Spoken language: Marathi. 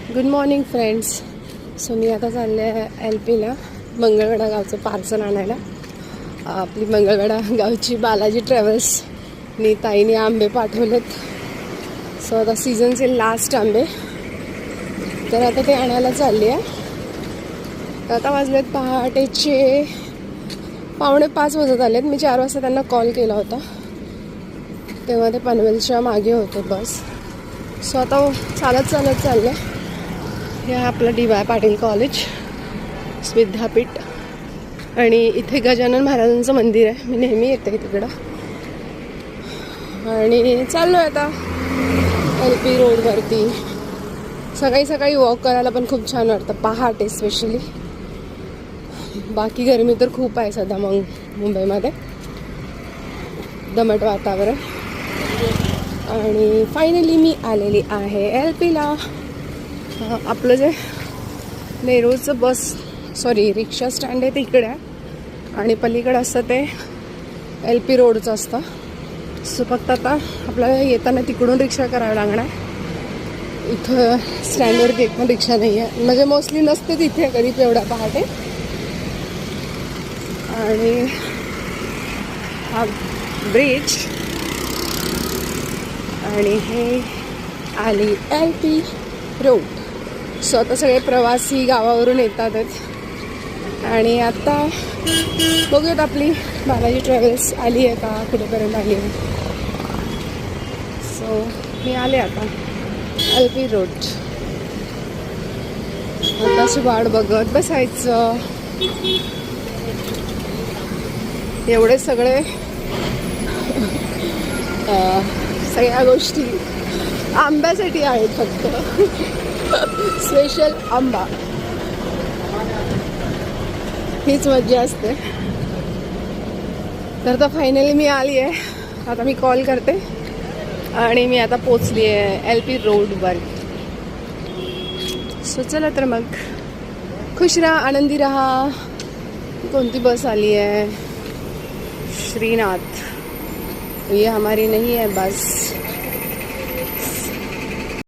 Good morning friends. सो मी आता चालले आहे LPला मंगळवेढा गावचं पार्सल आणायला. आपली मंगळवेढा गावची बालाजी ट्रॅव्हल्सनी ताईने आंबे पाठवलेत. सो आता सीझनचे लास्ट आंबे, तर आता ते आणायला चालली आहे. आता वाजलेत पहाटेचे 4:45 वाजत आलेत. मी 4 वाजता त्यांना कॉल केला होता, तेव्हा ते पनवेलच्या मागे होते बस. सो आता चालत चालले. हे आहे आपलं DY पाटील कॉलेज विद्यापीठ, आणि इथे गजानन महाराजांचं मंदिर आहे. मी नेहमी येते तिकडं. आणि चाललो आहे आता LP रोडवरती. सकाळी सकाळी वॉक करायला पण खूप छान वाटतं, पहाटे स्पेशली. बाकी गरमी तर खूप आहे सध्या मुंबईमध्ये, दमट वातावरण. आणि फायनली मी आलेली आहे LPला. आपलं जे नेरूळचं रिक्षा स्टँड आहे ते इकडे आहे, आणि पलीकडे असतं ते LP रोडचं असतं. सो फक्त आता आपल्याला येताना तिकडून रिक्षा करावी लागणार. इथं स्टँडवरती एक पण रिक्षा नाही आहे, म्हणजे मोस्टली नसते तिथे कधी एवढ्या पहाटे. आणि हा ब्रिज, आणि हे आली LP रोड. सो आता सगळे प्रवासी गावावरून येतातच. आणि आता बघूयात आपली बालाजी ट्रॅव्हल्स आली आहे का, कुठेपर्यंत आली आहे. सो मी आले आता LP रोड. आताची वाट बघत बसायचं. एवढे सगळे सगळ्या गोष्टी आंब्यासाठी आहेत, फक्त स्पेशल आंबा. हीच मज्जा असते. तर आता फायनली मी आली आहे. आता मी कॉल करते, आणि मी आता पोचली आहे LP रोडवर. सो चला तर मग, खुश राहा, आनंदी राहा. कोणती बस आली आहे? श्रीनाथ. ये हमारी नहीं है बस.